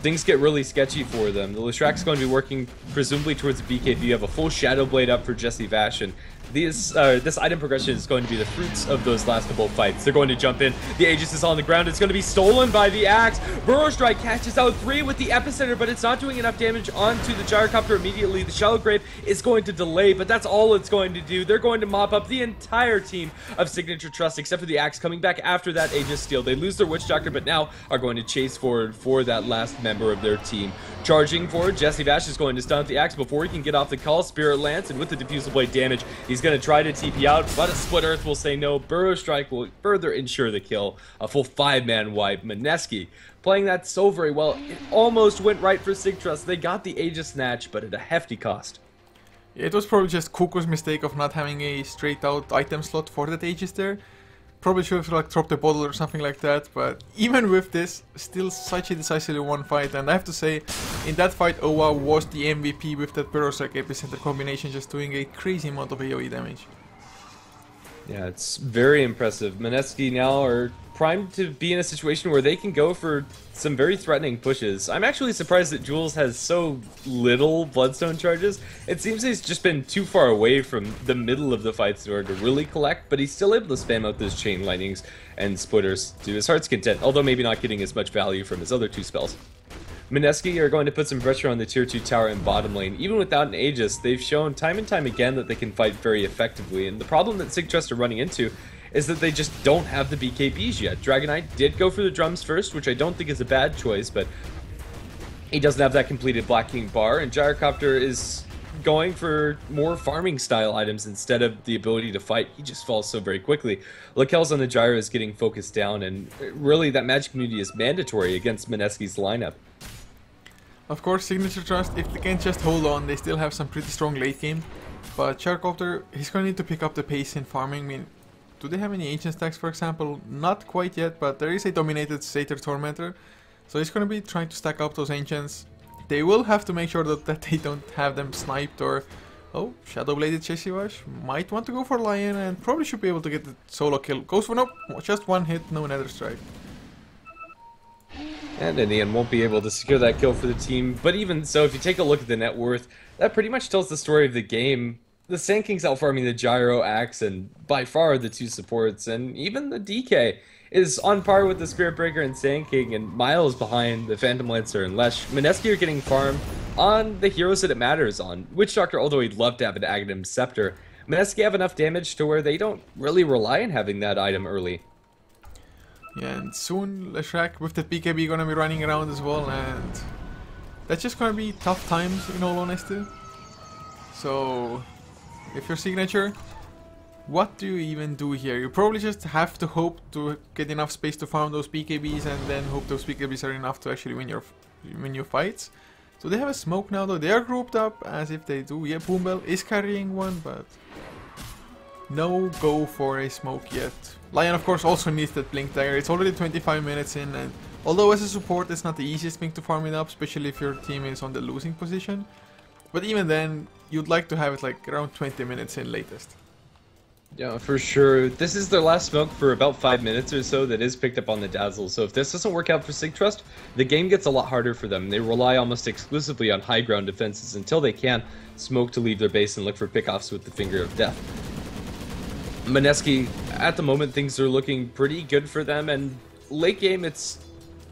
Things get really sketchy for them. The Leshrac's going to be working presumably towards the BKB. You have a full Shadow Blade up for Jesse Vash, and this item progression is going to be the fruits of those last couple of fights. They're going to jump in. The Aegis is on the ground. It's going to be stolen by the Axe. Burrow Strike catches out 3 with the Epicenter, but it's not doing enough damage onto the Gyrocopter immediately. The Shallow Grave is going to delay, but that's all it's going to do. They're going to mop up the entire team of Sig.Trust, except for the Axe coming back after that Aegis steal. They lose their Witch Doctor, but now are going to chase forward for that last member of their team. Charging forward, Jesse Vash is going to stun the Axe before he can get off the call. Spirit Lance, and with the Diffusal Blade damage, he's going to try to TP out, but a Split Earth will say no. Burrow Strike will further ensure the kill. A full 5-man wipe. Mineski playing that so very well. It almost went right for Sig.Trust. They got the Aegis snatch, but at a hefty cost. Yeah, it was probably just Kuko's mistake of not having a straight out item slot for that Aegis there. Probably should have like dropped a bottle or something like that, but even with this, still such a decisively won fight. And I have to say, in that fight, Owa was the MVP with that Burrow Strike Epicenter combination, just doing a crazy amount of AoE damage. Yeah, it's very impressive. Mineski now are primed to be in a situation where they can go for some very threatening pushes. I'm actually surprised that Jules has so little Bloodstone charges. It seems he's just been too far away from the middle of the fights in order to really collect, but he's still able to spam out those Chain Lightnings and Splitters to his heart's content, although maybe not getting as much value from his other 2 spells. Mineski are going to put some pressure on the tier 2 tower in bottom lane. Even without an Aegis, they've shown time and time again that they can fight very effectively, and the problem that Sig.Trust are running into is that they just don't have the BKBs yet. Dragon Knight did go for the drums first, which I don't think is a bad choice, but he doesn't have that completed Black King bar, and Gyrocopter is going for more farming style items instead of the ability to fight. He just falls so very quickly. Lakel's on the Gyro is getting focused down, and really that magic immunity is mandatory against Mineski's lineup. Of course, Sig.Trust, if they can just hold on, they still have some pretty strong late game. But Gyrocopter, he's going to need to pick up the pace in farming. I mean, do they have any ancient stacks, for example? Not quite yet, but there is a dominated Satyr Tormentor. So he's going to be trying to stack up those ancients. They will have to make sure that they don't have them sniped or... Oh, Shadow Bladed Jesse Vash might want to go for Lion and probably should be able to get the solo kill. Goes for nope, just 1 hit, no Nether Strike. And in the end, won't be able to secure that kill for the team. But even so, if you take a look at the net worth, that pretty much tells the story of the game. The Sand King's outfarming the Gyro, Axe, and by far the 2 supports, and even the DK is on par with the Spirit Breaker and Sand King, and miles behind the Phantom Lancer and Lesh. Mineski are getting farmed on the heroes that it matters on. Witch Doctor, although he'd love to have an Aghanim Scepter, Mineski have enough damage to where they don't really rely on having that item early. Yeah, and soon Leshrac with that BKB gonna be running around as well, and that's just gonna be tough times in all honesty. So, if you're Signature, what do you even do here? You probably just have to hope to get enough space to farm those BKBs and then hope those BKBs are enough to actually win your fights. So they have a smoke now though, they are grouped up as if they do. Yeah, Boombell is carrying one, but no go for a smoke yet. Lion of course also needs that Blink Dagger. It's already 25 minutes in, and although as a support it's not the easiest thing to farm it up, especially if your team is on the losing position. But even then, you'd like to have it like around 20 minutes in latest. Yeah, for sure. This is their last smoke for about 5 minutes or so that is picked up on the Dazzle. So if this doesn't work out for Sig.Trust, the game gets a lot harder for them. They rely almost exclusively on high ground defenses until they can smoke to leave their base and look for pickoffs with the Finger of Death. Mineski, at the moment, things are looking pretty good for them, and late game, it's,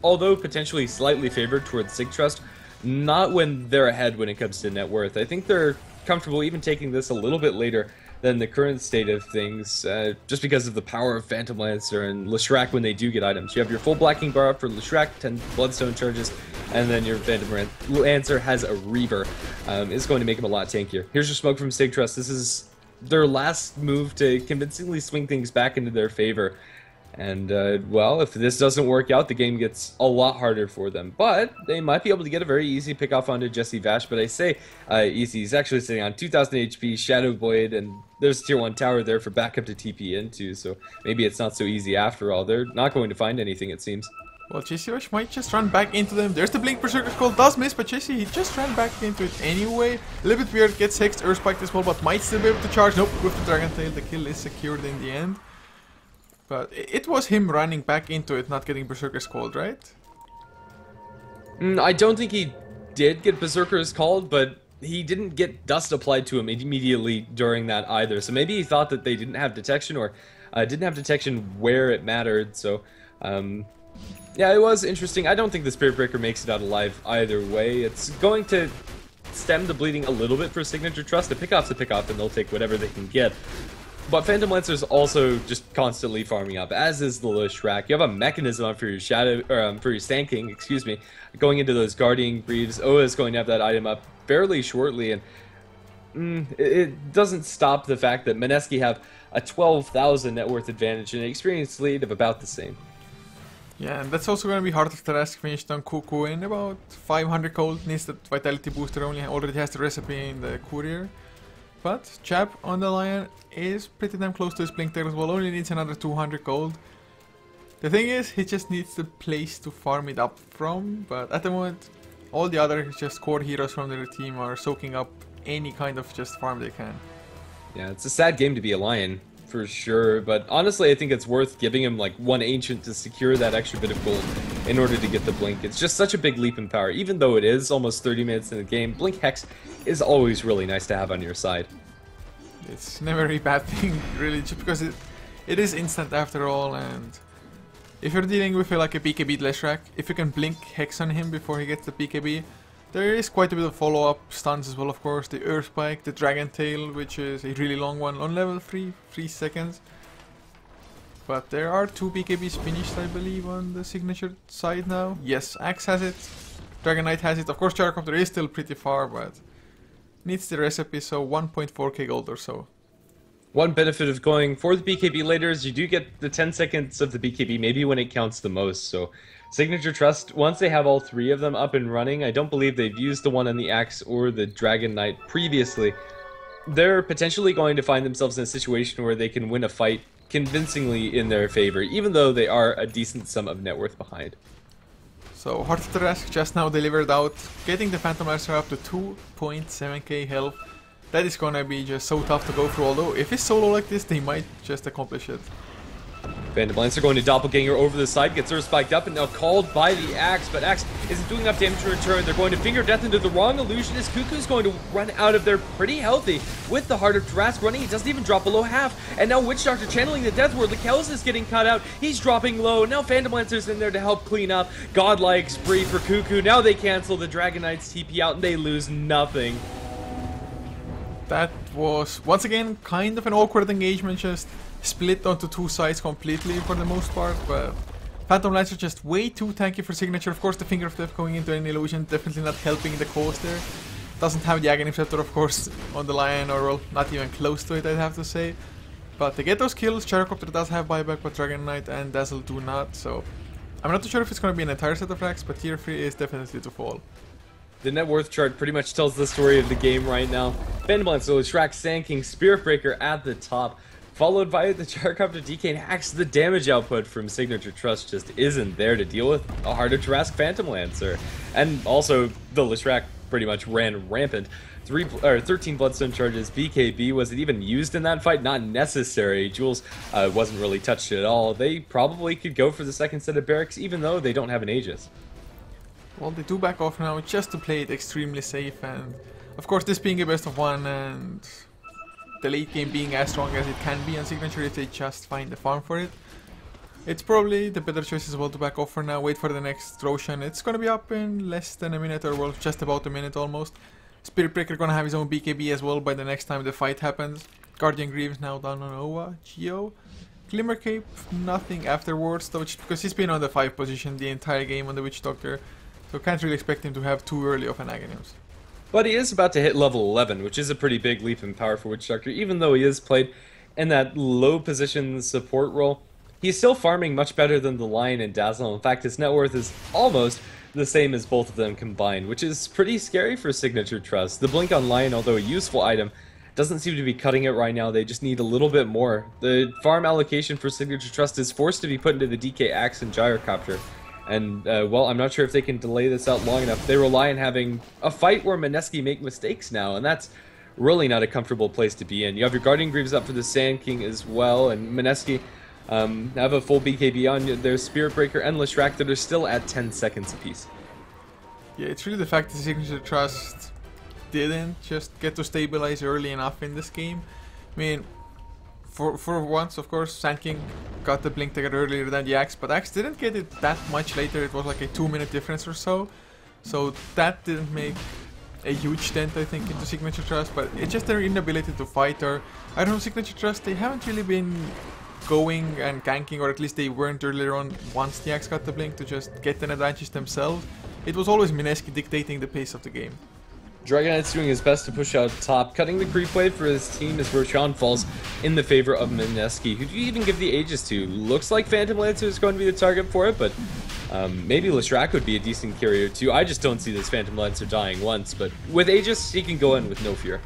although potentially slightly favored towards Sig.Trust, not when they're ahead when it comes to net worth. I think they're comfortable even taking this a little bit later than the current state of things, just because of the power of Phantom Lancer and Leshrac when they do get items. You have your full blacking bar up for Leshrac, 10 Bloodstone charges, and then your Phantom Lancer has a Reaver. It's going to make him a lot tankier. Here's your smoke from Sig.Trust. This is their last move to convincingly swing things back into their favor. And, well, if this doesn't work out, the game gets a lot harder for them. But they might be able to get a very easy pick-off onto Jesse Vash. But I say easy. He's actually sitting on 2,000 HP, Shadow Blade, and there's a tier 1 tower there for backup to TP into. So maybe it's not so easy after all. They're not going to find anything, it seems. Well, Jesse Vash might just run back into them. There's the Blink Berserker Skull, does miss, but Jesse, he just ran back into it anyway. A little bit weird, gets hexed, Earth Spiked as well, but might still be able to charge. Nope, with the Dragon Tail, the kill is secured in the end. But it was him running back into it, not getting Berserker's called, right? I don't think he did get Berserker's called, but he didn't get dust applied to him immediately during that either. So maybe he thought that they didn't have detection, or didn't have detection where it mattered. So, yeah, it was interesting. I don't think the Spirit Breaker makes it out alive either way. It's going to stem the bleeding a little bit for Sig.Trust. The pickoff's a pickoff, and they'll take whatever they can get. But Phantom Lancer's also just constantly farming up, as is the Leshrac. You have a mechanism up for your Shadow, or for your Sand King, excuse me, going into those Guardian Greaves. Oa is going to have that item up fairly shortly, and it doesn't stop the fact that Mineski have a 12,000 net worth advantage and an experience lead of about the same. Yeah, and that's also going to be harder to task finished on Cuckoo in about 500 gold. Needs that Vitality booster, already has the recipe in the Courier. But Chap on the Lion is pretty damn close to his Blink there as well, only needs another 200 gold. The thing is, he just needs the place to farm it up from, but at the moment, all the other just core heroes from their team are soaking up any kind of just farm they can. Yeah, it's a sad game to be a Lion, for sure, but honestly I think it's worth giving him like one Ancient to secure that extra bit of gold in order to get the Blink. It's just such a big leap in power. Even though it is almost 30 minutes in the game, Blink Hex is always really nice to have on your side. It's never a bad thing, really, just because it is instant after all, and if you're dealing with like a BKB Leshrac, if you can Blink Hex on him before he gets the BKB, there is quite a bit of follow-up stuns as well, of course. The Earth Spike, the Dragon Tail, which is a really long one on level 3, 3 seconds. But there are 2 BKBs finished, I believe, on the signature side now. Yes, Axe has it, Dragon Knight has it. Of course, Gyrocopter is still pretty far, but needs the recipe, so 1.4k gold or so. One benefit of going for the BKB later is you do get the 10 seconds of the BKB, maybe when it counts the most. So Sig.Trust, once they have all 3 of them up and running, I don't believe they've used the one on the Axe or the Dragon Knight previously. They're potentially going to find themselves in a situation where they can win a fight convincingly in their favor, even though they are a decent sum of net worth behind. So Heart of the Rask just now delivered out, getting the Phantom Lancer up to 2.7k health. That is gonna be just so tough to go through, although if it's solo like this, they might just accomplish it. Phantom Lancer going to Doppelganger over the side, gets her spiked up and now called by the Axe, but Axe isn't doing enough damage in return. They're going to Finger Death into the wrong illusionist. Cuckoo's going to run out of there pretty healthy with the Heart of Trask running. He doesn't even drop below half. And now Witch Doctor channeling the Death Ward. Lekels is getting cut out. He's dropping low. Now Phantom Lancer's in there to help clean up. Godlike spree for Cuckoo. Now they cancel the Dragon Knight's TP out and they lose nothing. That was, once again, kind of an awkward engagement, just split onto 2 sides completely for the most part, but Phantom Lancer just way too tanky for signature. Of course, the Finger of Death going into an illusion, definitely not helping the cause there. Doesn't have the Aghanim Scepter, of course, on the Lion, or well, not even close to it, I'd have to say. But to get those kills, Gyrocopter does have buyback, but Dragon Knight and Dazzle do not, so I'm not too sure if it's going to be an entire set of racks, but tier 3 is definitely to fall. The net worth chart pretty much tells the story of the game right now. Phantom Lancer, Leshrac, Sand King, Spirit Breaker at the top, followed by the Gyrocopter DK and Axe. The damage output from Sig.Trust just isn't there to deal with a harder to ask Phantom Lancer. And also, the Leshrac pretty much ran rampant. 13 bloodstone charges. BKB, was it even used in that fight? Not necessary. Jules wasn't really touched at all. They probably could go for the second set of barracks, even though they don't have an Aegis. Well, they do back off now just to play it extremely safe, and of course this being a best of one and the late game being as strong as it can be on Signature if they just find the farm for it. It's probably the better choice as well to back off for now, wait for the next Roshan. It's gonna be up in less than a minute, or well, just about a minute almost. Spirit Breaker gonna have his own BKB as well by the next time the fight happens. Guardian Greaves now down on Owa, Geo. Glimmer Cape, nothing afterwards though, just because he's been on the 5 position the entire game on the Witch Doctor. So can't really expect him to have too early of an Aghanims. But he is about to hit level 11, which is a pretty big leap in power for Witch Doctor, even though he is played in that low position support role. He's still farming much better than the Lion and Dazzle. In fact, his net worth is almost the same as both of them combined, which is pretty scary for Sig.Trust. The Blink on Lion, although a useful item, doesn't seem to be cutting it right now. They just need a little bit more. The farm allocation for Sig.Trust is forced to be put into the DK Axe and Gyrocopter. And, well, I'm not sure if they can delay this out long enough. They rely on having a fight where Mineski make mistakes now, and that's really not a comfortable place to be in. You have your Guardian Greaves up for the Sand King as well, and Mineski have a full BKB on their Spirit Breaker and Leshrac that are still at 10 seconds apiece. Yeah, it's really the fact that Sig.Trust didn't just get to stabilize early enough in this game. I mean, for once, of course, Sand King got the Blink Dagger earlier than the Axe, but Axe didn't get it that much later. It was like a 2-minute difference or so. So that didn't make a huge dent, I think, into Sig.Trust, but it's just their inability to fight. Or I don't know, Sig.Trust, they haven't really been going and ganking, or at least they weren't earlier on once the Axe got the Blink, to just get an advantage themselves. It was always Mineski dictating the pace of the game. Dragon Knight's doing his best to push out top, cutting the creep wave for his team as Roshan falls in the favor of Mineski, who do you even give the Aegis to? Looks like Phantom Lancer is going to be the target for it, but maybe Leshrac would be a decent carrier too. I just don't see this Phantom Lancer dying once, but with Aegis, he can go in with no fear.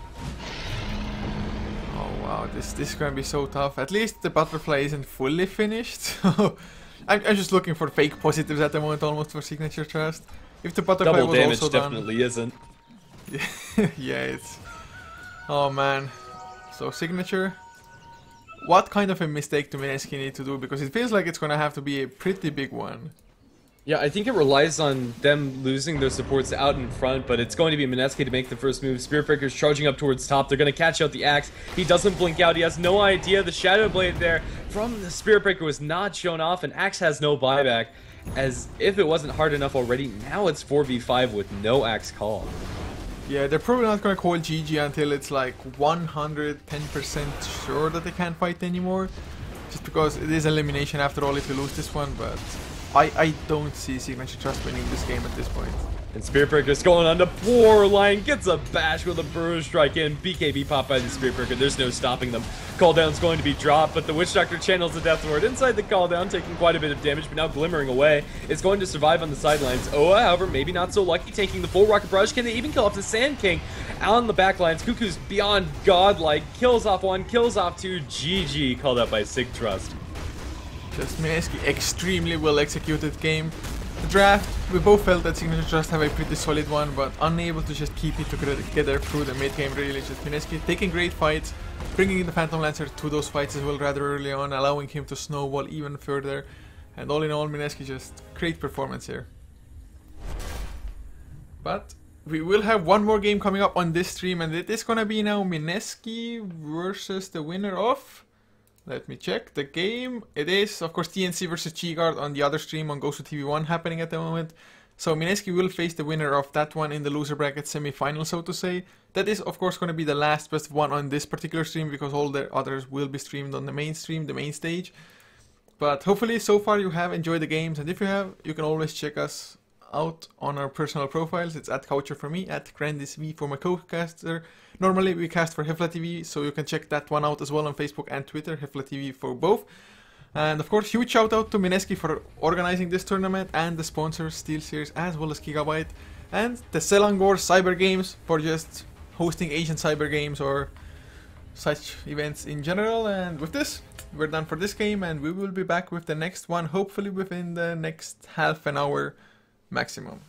Wow, this is gonna be so tough. At least the butterfly isn't fully finished. I'm just looking for fake positives at the moment, almost, for Sig.Trust. If the butterfly Double was damage also definitely done, isn't. yeah, it's... Oh man. So Signature, what kind of a mistake do Mineski need to do? Because it feels like it's gonna have to be a pretty big one. Yeah, I think it relies on them losing their supports out in front, but it's going to be Mineski to make the first move. Spirit Breaker's charging up towards top. They're going to catch out the Axe. He doesn't blink out. He has no idea. The Shadow Blade there from the Spirit Breaker was not shown off, and Axe has no buyback. As if it wasn't hard enough already, now it's 4v5 with no Axe call. Yeah, they're probably not going to call GG until it's like 110% sure that they can't fight anymore. Just because it is elimination after all if you lose this one, but I don't see Sig.Trust winning this game at this point. And Spirit Breaker's going on to poor Lion, gets a bash with a Burrow Strike in. BKB popped by the Spirit Breaker, there's no stopping them. Cooldown's going to be dropped, but the Witch Doctor channels the Death Lord inside the cooldown, taking quite a bit of damage, but now glimmering away. It's going to survive on the sidelines. Oa, however, maybe not so lucky, taking the full Rocket Barrage. Can they even kill off the Sand King on the backlines? Cuckoo's beyond godlike, kills off one, kills off two. GG, called out by Sig.Trust. Just Mineski, extremely well executed game. The draft, we both felt that Sig.Trust have a pretty solid one, but unable to just keep it together through the mid game really. Just Mineski taking great fights, bringing in the Phantom Lancer to those fights as well rather early on, allowing him to snowball even further. And all in all, Mineski just great performance here. But we will have one more game coming up on this stream, and it is gonna be now Mineski versus the winner of... Let me check the game. It is, of course, TNC versus G-Guard on the other stream on HeflaTV1 happening at the moment. So Mineski will face the winner of that one in the loser bracket semi-final, so to say. That is, of course, going to be the last best of one on this particular stream, because all the others will be streamed on the main stream, the main stage. But hopefully, so far, you have enjoyed the games, and if you have, you can always check us out on our personal profiles. It's at Coucher for me, at GrandisV for my co-caster. Normally we cast for HeflaTV, so you can check that one out as well on Facebook and Twitter, HeflaTV for both. And of course, huge shout out to Mineski for organizing this tournament, and the sponsors SteelSeries as well as Gigabyte, and the Selangor Cyber Games for just hosting Asian cyber games or such events in general. And with this, we're done for this game, and we will be back with the next one, hopefully within the next half an hour maximum.